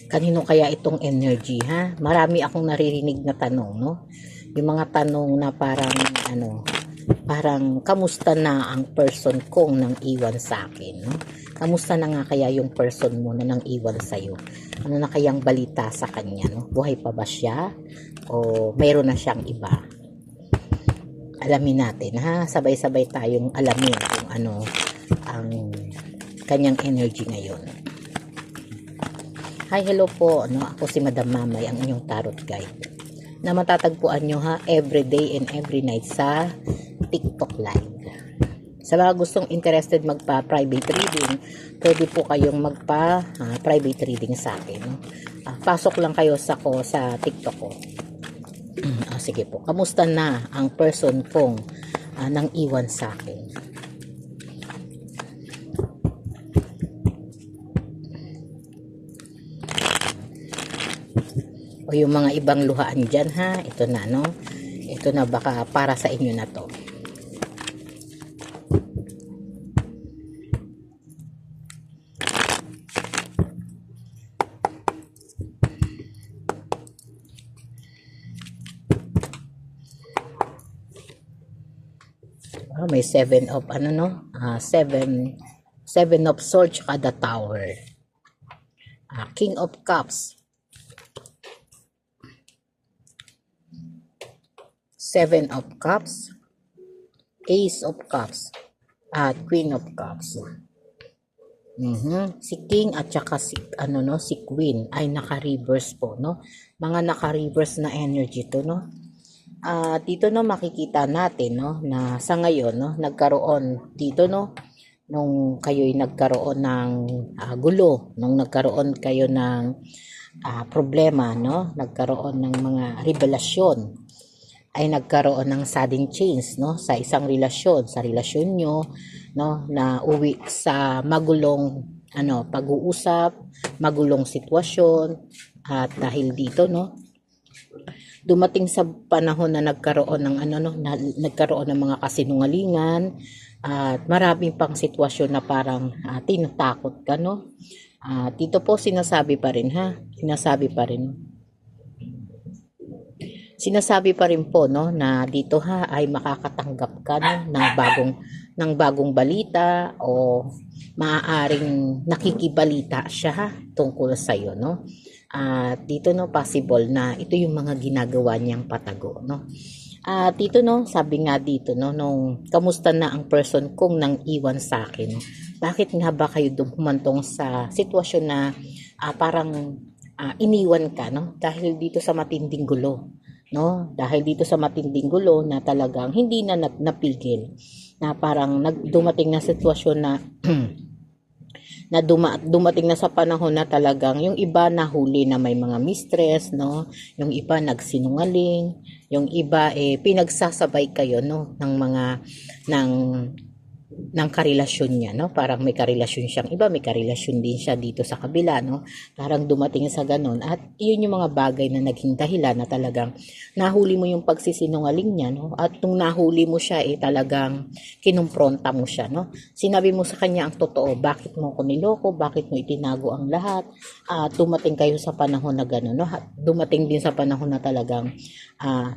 Kanino kaya itong energy, ha? Marami akong naririnig na tanong, no? Yung mga tanong na parang, parang kamusta na ang person kong nang iwan sa akin, no? Kamusta na nga kaya yung person mo na nang iwan sa'yo? Ano na kayang balita sa kanya, no? Buhay pa ba siya? O mayroon na siyang iba? Alamin natin, ha? Sabay-sabay tayong alamin kung ano ang kanyang energy ngayon. Hi, hello po. Ako si Madam Mamay, ang inyong tarot guide. Na matatagpuan nyo, ha, every day and every night sa TikTok live. Sa mga gustong interested magpa-private reading, pwede po kayong magpa-private reading sa akin. Pasok lang kayo sa TikTok ko. Sige po. Kamusta na ang person kong nang iwan sa akin? O yung mga ibang luhaan dyan, ha, ito na, no? Ito na, baka para sa inyo na to. May 7 of seven of swords kada tower. King of cups. 7 of cups, ace of cups, at queen of cups. Si king at saka si queen ay naka-reverse po, no? Mga naka-reverse na energy to, no? Dito, no, makikita natin, no, na sa ngayon, no, nagkaroon dito, no, nung kayo'y nagkaroon ng gulo, nung nagkaroon kayo ng problema, no, nagkaroon ng mga revelasyon, ay nagkaroon ng sudden change, no, sa isang relasyon, sa relasyon nyo, no, na uwi sa magulong pag-uusap, magulong sitwasyon. At dahil dito, no, dumating sa panahon na nagkaroon ng nagkaroon ng mga kasinungalingan at maraming pang sitwasyon na parang tinatakot ka, no. Dito po sinasabi pa rin, ha, sinasabi pa rin po, no, na dito, ha, ay makakatanggap ka, no, ng bagong balita, o maaaring nakikibalita siya, ha, tungkol sa iyo, no. Dito, no, possible na ito yung mga ginagawa niyang patago, no. Dito, no, sabi nga dito, no, nung kamusta na ang person kong nang iwan sa akin, bakit nga ba kayo humantong sa sitwasyon na parang iniwan ka, no, dahil dito sa matinding gulo, no, dahil dito sa matinding gulo na talagang hindi na napigil, na parang dumating na sitwasyon na na dumating na sa panahon na talagang yung iba nahuli na may mga mistress, no, yung iba nagsinungaling, yung iba pinagsasabay kayo, no, ng karelasyon niya, no, parang may karelasyon siyang iba, may karelasyon din siya dito sa kabila, no, parang dumating sa ganun. At yun yung mga bagay na naging dahilan na talagang nahuli mo yung pagsisinungaling niya, no, at nung nahuli mo siya, talagang kinumpronta mo siya, no, sinabi mo sa kanya ang totoo, bakit mo ko niloko, bakit mo itinago ang lahat. Dumating kayo sa panahon na gano'n, no, dumating din sa panahon na talagang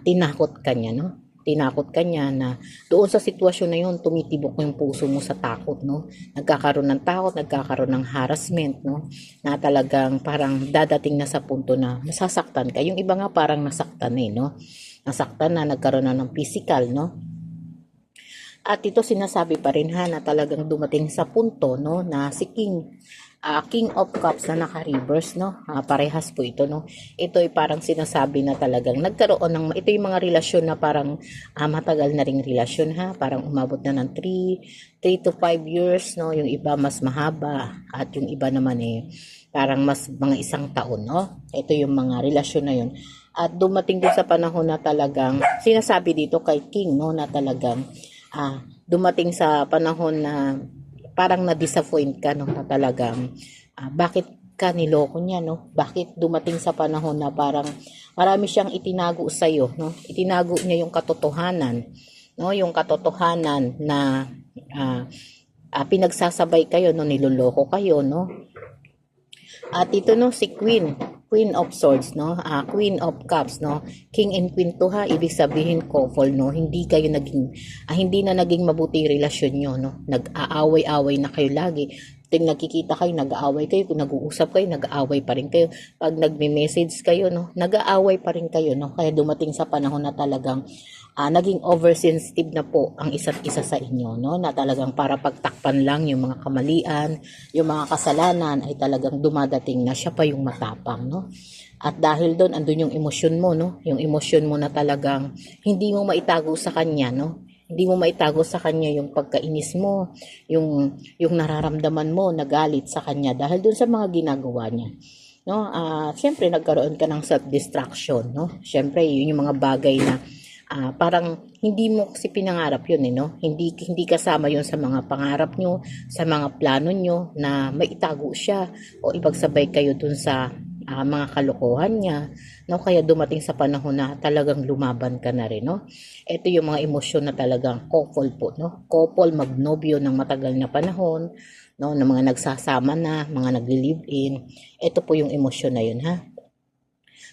tinakot ka niya, no, tinakot ka niya, na doon sa sitwasyon na yun, tumitibok yung puso mo sa takot, no, nagkakaroon ng takot, nagkakaroon ng harassment, no, na talagang parang dadating na sa punto na masasaktan ka. Yung iba nga parang nasaktan no, nasaktan na, nagkaroon na ng physical, no. At ito sinasabi pa rin, ha, na talagang dumating sa punto, no, na si King of Cups na naka-reverse, no, parehas po ito, no. Ito ay parang sinasabi na talagang nagkaroon ng, ito yung mga relasyon na parang matagal na ring relasyon, ha, parang umabot na ng 3 to 5 years, no, yung iba mas mahaba, at yung iba naman parang mas mga 1 taon, no. Ito yung mga relasyon na yun. At dumating din sa panahon na talagang sinasabi dito kay King, no, na talagang dumating sa panahon na parang na-disappoint ka, no, na talagang bakit ka niloko niya, no, bakit dumating sa panahon na parang marami siyang itinago sa iyo, no, itinago niya yung katotohanan, no, yung katotohanan na pinagsasabay kayo, no, niloloko kayo, no. At ito no, si Queen. Queen of Swords, no? Queen of Cups, no? King and Queen to ha, ibig sabihin couple, no? Hindi kayo naging, hindi na naging mabuti yung relasyon nyo, no? Nag-aaway-away na kayo lagi. Ting nagkikita kayo, nag-aaway kayo, kung nag-uusap kayo, nag-aaway pa rin kayo. Pag nagme-message kayo, no? Nag-aaway pa rin kayo, no? Kaya dumating sa panahon na talagang naging oversensitive na po ang isa't isa sa inyo, no? Na talagang para pagtakpan lang yung mga kamalian, yung mga kasalanan ay talagang dumadating na siya pa yung matapang, no? At dahil doon, andun yung emosyon mo, no? Yung emosyon mo na talagang hindi mo maitago sa kanya, no? Hindi mo maitago sa kanya yung pagkainis mo, yung nararamdaman mo na galit sa kanya dahil doon sa mga ginagawa niya. No? Siyempre, nagkaroon ka ng self-destruction, no? Siyempre, yun yung mga bagay na parang hindi mo kasi pinangarap yun no? Hindi kasama yun sa mga pangarap nyo, sa mga plano nyo na maitago siya o ipagsabay kayo dun sa mga kalokohan niya, no? Kaya dumating sa panahon na talagang lumaban ka na rin, no? Ito yung mga emosyon na talagang couple po, no? Couple magnobyo ng matagal na panahon, no? Na mga nagsasama na, mga nagli-live-in. Ito po yung emosyon na yun, ha?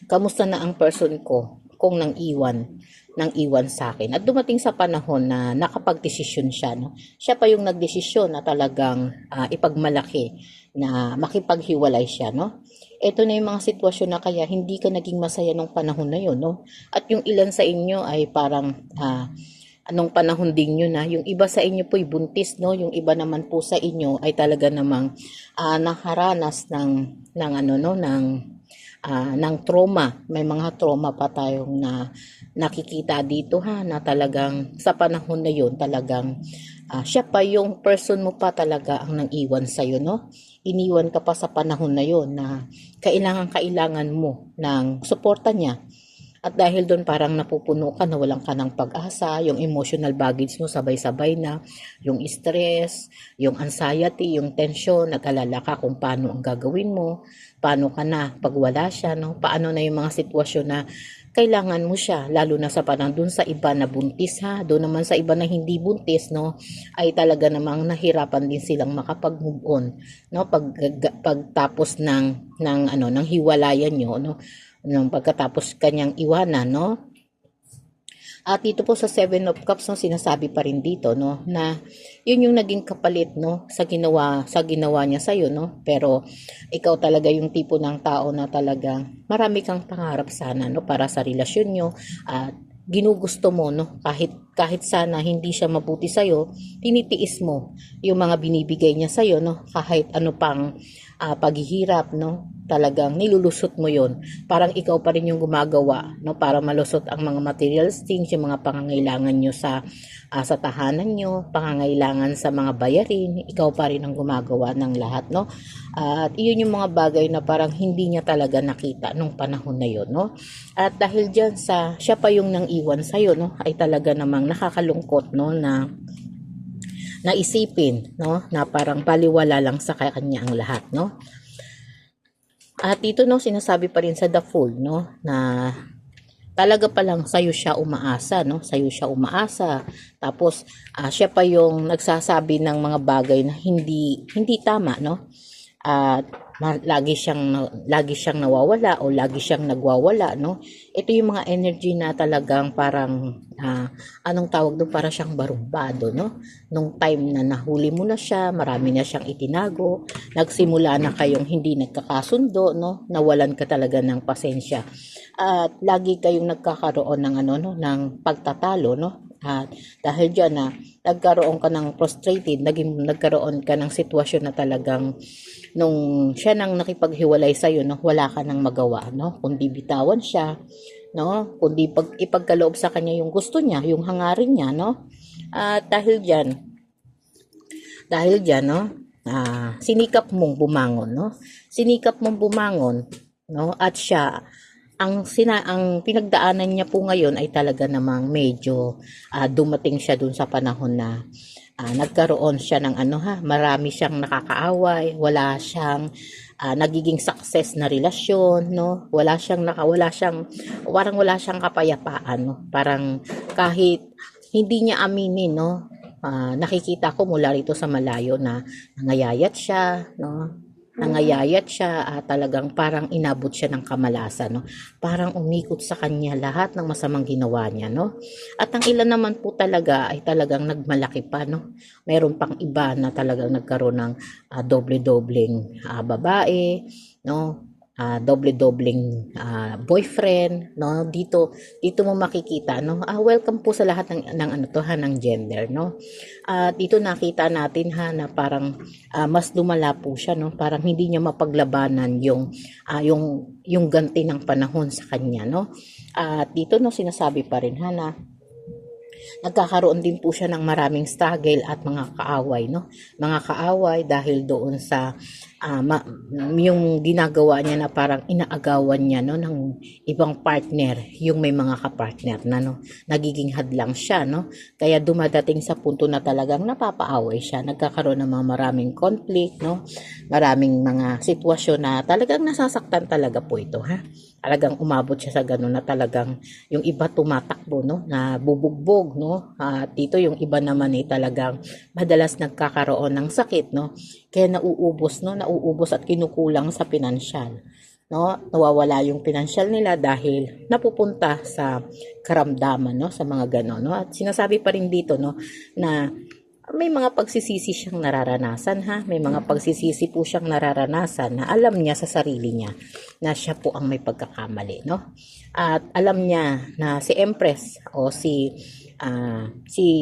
Kamusta na ang person ko kung nang iwan sa akin. At dumating sa panahon na nakapagdesisyon siya, no? Siya pa yung nagdesisyon na talagang ipagmalaki na makipaghiwalay siya, no? Ito na yung mga sitwasyon na kaya hindi ka naging masaya nung panahon na yun, no? At yung ilan sa inyo ay parang anong panahon din yun na yung iba sa inyo po ay buntis, no? Yung iba naman po sa inyo ay talaga namang nakaranas ng trauma. May mga trauma pa tayong nakikita dito ha, na talagang sa panahon na yun talagang siya pa yung person mo pa talaga ang nang iwan sa'yo, no? Iniwan ka pa sa panahon na yun na kailangan mo ng suporta niya. At dahil doon parang napupuno ka, nawalan ka ng pag-asa, yung emotional baggage mo sabay-sabay na, yung stress, yung anxiety, yung tension, nag-alala ka kung paano ang gagawin mo, paano ka na pag wala siya, no? Paano na yung mga sitwasyon na kailangan mo siya, lalo na sa panahon doon sa iba na buntis ha, doon naman sa iba na hindi buntis, no, ay talaga namang nahirapan din silang makapag-move on, no, pagtapos ng hiwalayan nyo, no, nung pagkatapos kanyang iwanan, no? At dito po sa Seven of Cups, no, sinasabi pa rin dito, no, na yun yung naging kapalit, no, sa ginawa niya sa iyo, no? Pero ikaw talaga yung tipo ng tao na talagang marami kang pangarap sana, no, para sa relasyon nyo at ginugusto mo, no, kahit sana hindi siya mabuti sa iyo, tinitiis mo yung mga binibigay niya sa iyo, no, kahit ano pang paghihirap, no, talagang nilulusot mo yon, parang ikaw pa rin yung gumagawa, no, para malusot ang mga material things, yung mga pangangailangan nyo sa tahanan nyo, pangangailangan sa mga bayarin, ikaw pa rin ang gumagawa ng lahat, no? At iyon yung mga bagay na parang hindi niya talaga nakita nung panahon na yon, no? At dahil dyan siya pa yung nang iwan sa'yo, no, ay talaga namang nakakalungkot, no, na naisipin, no, na parang baliwala lang sa kanya ang lahat, no? At dito, no, sinasabi pa rin sa The Fool, no, na talaga palang sa'yo siya umaasa, no? Sa'yo siya umaasa. Tapos siya pa yung nagsasabi ng mga bagay na hindi tama, no? At lagi siyang nawawala o lagi siyang nagwawala, no? Ito yung mga energy na talagang parang anong tawag doon, para siyang barumbado, no? Nung time na nahuli mo na siya, marami na siyang itinago, nagsimula na kayong hindi nagkakasundo, no? Nawalan ka talaga ng pasensya. At lagi kayong nagkakaroon ng ng pagtatalo, no? At dahil diyan na nagkaroon ka ng frustrated, nagkaroon ka ng sitwasyon na talagang nung siya nang nakipaghiwalay sa iyo, no, wala ka nang magawa, no, kundi bitawan siya, no, kundi ipagkaloob sa kanya yung gusto niya, yung hangarin niya, no. At dahil diyan, no, sinikap mong bumangon, no, no, at siya ang pinagdaanan niya po ngayon ay talaga namang medyo dumating siya dun sa panahon na nagkaroon siya ng marami siyang nakakaaway, wala siyang nagiging success na relasyon, no? Wala siyang kapayapaan, no? Parang kahit hindi niya aminin, no? Nakikita ko mula rito sa malayo na nangayayat siya, no? nangayayat siya, talagang parang inabot siya ng kamalasan, no? Parang umikot sa kanya lahat ng masamang ginawa niya, no? At ang ilan naman po talaga ay talagang nagmalaki pa, no? Meron pang iba na talagang nagkaroon ng doble-dobleng babae, no? Doble-dobleng boyfriend, no? Dito mo makikita, no? Welcome po sa lahat ng ano to, ng gender, no? Dito nakita natin na parang mas lumala po siya, no? Parang hindi niya mapaglabanan yung ganti ng panahon sa kanya, no? At dito no sinasabi pa rin na nagkakaroon din po siya ng maraming struggle at mga kaaway, no? Mga kaaway dahil doon sa yung ginagawa niya na parang inaagawan niya, no, ng ibang partner, yung may mga kapartner na, no, nagiging hadlang siya, no? Kaya dumadating sa punto na talagang napapaaway siya, nagkakaroon ng mga maraming conflict, no? Maraming mga sitwasyon na talagang nasasaktan talaga po ito, ha? Talagang umabot siya sa ganun na talagang yung iba tumatakbo, no, na bubugbog, no? Dito yung iba naman ay talagang madalas nagkakaroon ng sakit, no? Kaya nauubos, no? Nauubos at kinukulang sa pinansyal, no? Nawawala yung pinansyal nila dahil napupunta sa karamdaman, no? Sa mga ganon, no? At sinasabi pa rin dito, no, na may mga pagsisisi siyang nararanasan, ha? May mga pagsisisi po siyang nararanasan na alam niya sa sarili niya na siya po ang may pagkakamali, no? At alam niya na si Empress o si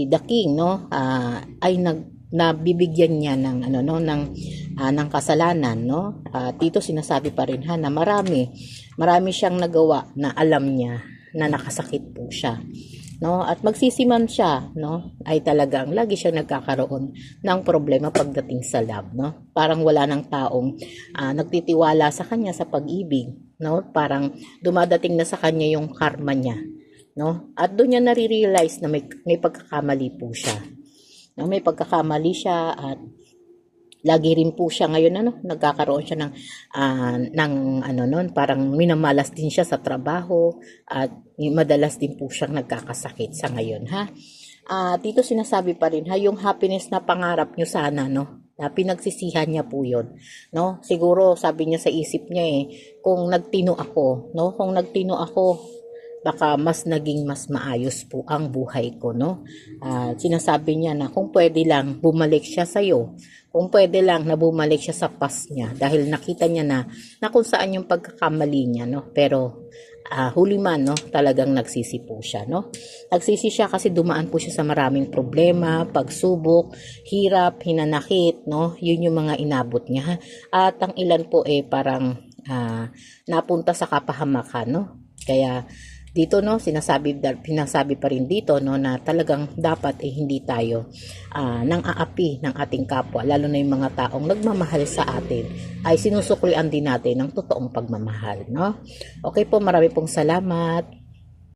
The King, no, ay nabibigyan niya ng ano, no, ng kasalanan, no? Dito sinasabi pa rin na marami siyang nagawa na alam niya na nakasakit po siya, no? At magsisiman siya, no, ay talagang lagi siyang nagkakaroon ng problema pagdating sa love, no? Parang wala ng taong nagtitiwala sa kanya sa pag-ibig, no? Parang dumadating na sa kanya yung karma niya, no? At doon niya nare-realize na may pagkakamali po siya, no? May pagkakamali siya at lagi rin po siya ngayon nagkakaroon siya ng ano noon, parang minamalas din siya sa trabaho at madalas din po siyang nagkakasakit sa ngayon, ha. Dito sinasabi pa rin yung happiness na pangarap nyo sana, no, na pinagsisihan niya po yun, no. Siguro sabi niya sa isip niya kung nagtino ako, no, baka mas maayos po ang buhay ko, no. Sinasabi niya na kung pwede lang bumalik siya sa iyo, kung pwede lang na bumalik siya sa past niya dahil nakita niya na kung saan yung pagkakamali niya, no. Pero huli man, no, talagang nagsisi po siya, no. Nagsisi siya kasi dumaan po siya sa maraming problema, pagsubok, hirap, hinanakit, no. Yun yung mga inabot niya, ha? At ang ilan po parang napunta sa kapahamakan, no. Kaya dito, no, pinasabi pa rin dito, no, na talagang dapat hindi tayo nang aapi ng ating kapwa, lalo na yung mga taong nagmamahal sa atin, ay sinusuklian din natin ng totoong pagmamahal, no. Okay po, marami pong salamat.